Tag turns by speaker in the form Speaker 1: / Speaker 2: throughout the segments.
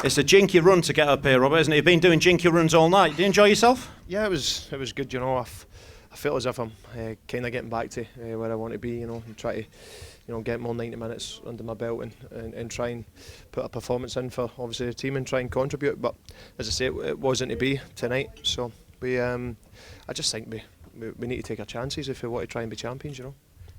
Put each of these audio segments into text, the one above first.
Speaker 1: It's a jinky run to get up here, Robert, isn't it? You've been doing jinky runs all night. Did you enjoy yourself?
Speaker 2: Yeah, it was good. I felt as if I'm kind of getting back to where I want to be. And try to get more 90 minutes under my belt and try and put a performance in for obviously the team and try and contribute. But as I say, it wasn't to be tonight. So I just think we need to take our chances if we want to try and be champions.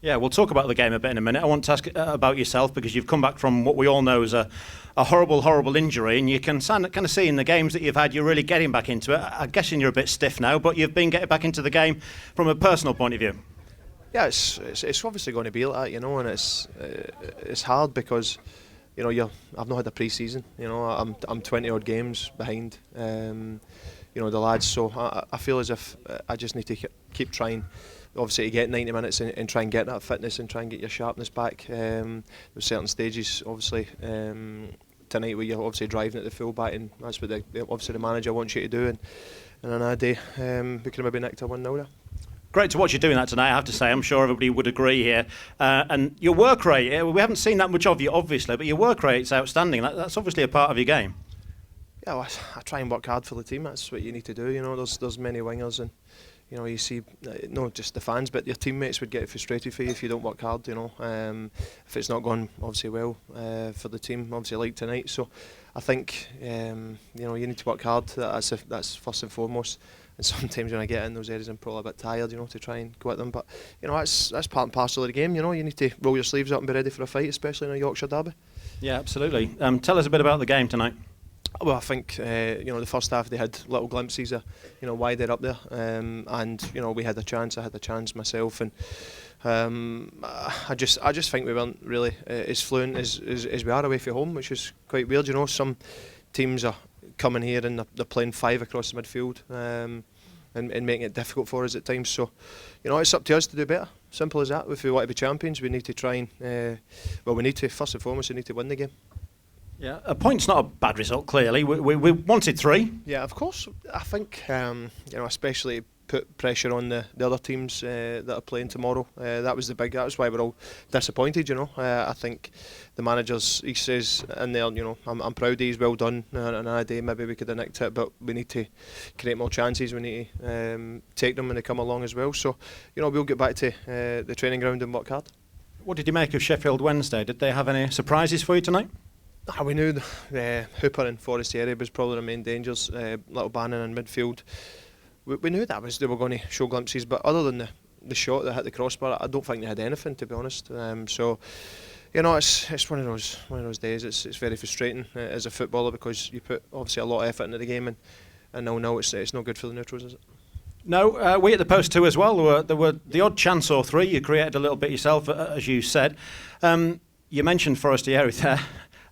Speaker 1: Yeah, we'll talk about the game a bit in a minute. I want to ask about yourself because you've come back from what we all know is a horrible, horrible injury, and you can kind of see in the games that you've had you're really getting back into it. I'm guessing you're a bit stiff now, but you've been getting back into the game from a personal point of view.
Speaker 2: Yeah, it's obviously going to be like that, and it's hard because I've not had a pre-season. I'm 20 odd games behind. The lads, so I feel as if I just need to keep trying. Obviously to get 90 minutes and try and get that fitness and try and get your sharpness back. There's certain stages obviously tonight where you're obviously driving at the full back, and that's what obviously the manager wants you to do, and on another day we could have maybe nicked a 1-0 there.
Speaker 1: Great to watch you doing that tonight, I have to say. I'm sure everybody would agree here. And your work rate, we haven't seen that much of you obviously, but your work rate's outstanding. That's obviously a part of your game.
Speaker 2: Yeah, well, I try and work hard for the team. That's what you need to do. There's many wingers, and you see, not just the fans, but your teammates would get frustrated for you if you don't work hard. If it's not gone obviously well for the team, obviously like tonight. So I think you need to work hard. That's first and foremost. And sometimes when I get in those areas, I'm probably a bit tired, to try and go at them. But that's part and parcel of the game. You need to roll your sleeves up and be ready for a fight, especially in a Yorkshire derby. Yeah,
Speaker 1: absolutely. Tell us a bit about the game tonight.
Speaker 2: Well, I think the first half they had little glimpses of why they're up there, and we had a chance. I had a chance myself, and I just think we weren't really as fluent as we are away from home, which is quite weird. Some teams are coming here and they're playing 5 across the midfield and making it difficult for us at times. So it's up to us to do better. Simple as that. If we want to be champions, we need to try and we need to first and foremost we need to win the game.
Speaker 1: Yeah, a point's not a bad result, clearly. We wanted 3.
Speaker 2: Yeah, of course. I think, especially put pressure on the other teams that are playing tomorrow. That was why we're all disappointed, I think the managers, he says in there, I'm proud he's well done. On another day, maybe we could have nicked it, but we need to create more chances. We need to take them when they come along as well. So, we'll get back to the training ground and work hard.
Speaker 1: What did you make of Sheffield Wednesday? Did they have any surprises for you tonight?
Speaker 2: We knew Hooper and Forestieri was probably the main dangers. Little Bannon in midfield. We knew they were going to show glimpses, but other than the shot that hit the crossbar, I don't think they had anything, to be honest. So, it's one of those days. It's very frustrating as a footballer because you put obviously a lot of effort into the game, and now it's no good for the neutrals, is it?
Speaker 1: No, we at the post too as well. There were the odd chance or 3. You created a little bit yourself, as you said. You mentioned Forestieri there.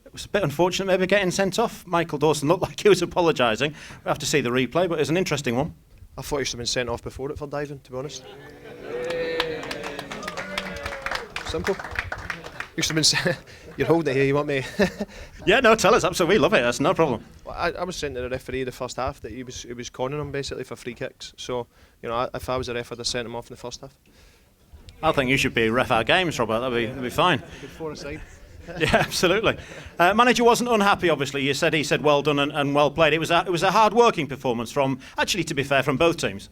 Speaker 1: It was a bit unfortunate maybe getting sent off. Michael Dawson looked like he was apologising. We have to see the replay, but it's an interesting one.
Speaker 2: I thought he should have been sent off before it for diving, to be honest. Simple. You should have been sent. You're holding it here, you want me?
Speaker 1: Yeah, no, tell us, absolutely, we love it, that's no problem.
Speaker 2: Well, I was saying to the referee the first half that he was conning him basically for free kicks. So, if I was a ref, I'd have sent him off in the first half.
Speaker 1: I think you should be ref our games, Robert, that'd be fine.
Speaker 2: Good 4 aside.
Speaker 1: Yeah, absolutely. Manager wasn't unhappy, obviously. He said well done and well played. It was a hard-working performance from, actually, to be fair, from both teams.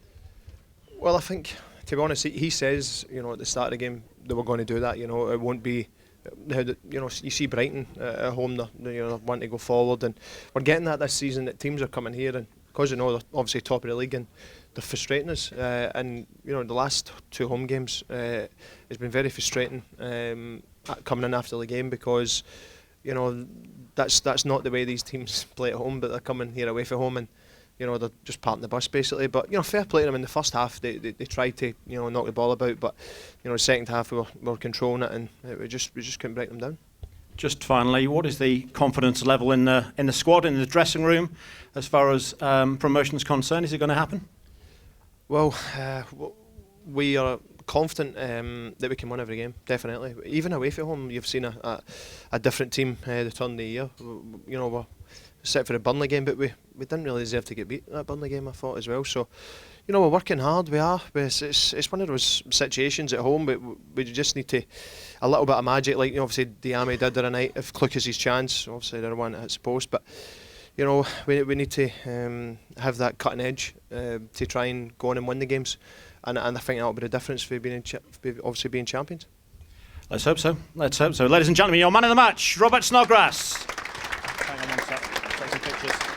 Speaker 2: Well, I think, to be honest, he says, at the start of the game they were going to do that. It won't be, you see Brighton at home, they want to go forward, and we're getting that this season that teams are coming here and because they're obviously top of the league and they're frustrating us. And the last 2 home games has been very frustrating. Coming in after the game because that's not the way these teams play at home, but they're coming here away from home and they're just parking the bus basically. But fair play to them in the first half. They tried to knock the ball about, but the second half we were controlling it and we just couldn't break them down.
Speaker 1: Just finally, what is the confidence level in the squad, in the dressing room, as far as promotion is concerned? Is it going to happen?
Speaker 2: Well, we are confident that we can win every game, definitely. Even away from home, you've seen a different team the turn of the year. We're set for the Burnley game, but we didn't really deserve to get beat that Burnley game, I thought, as well. So, we're working hard, we are. But it's one of those situations at home, but we just need to a little bit of magic, like obviously Diame did the other night. If Cluck has his chance, obviously they're one that hits the post, but you know, we need to have that cutting edge to try and go on and win the games, and I think that'll be the difference for obviously being champions.
Speaker 1: Let's hope so. Let's hope so. Ladies and gentlemen, your man of the match, Robert Snodgrass.
Speaker 3: Hang on one sec. Take some pictures.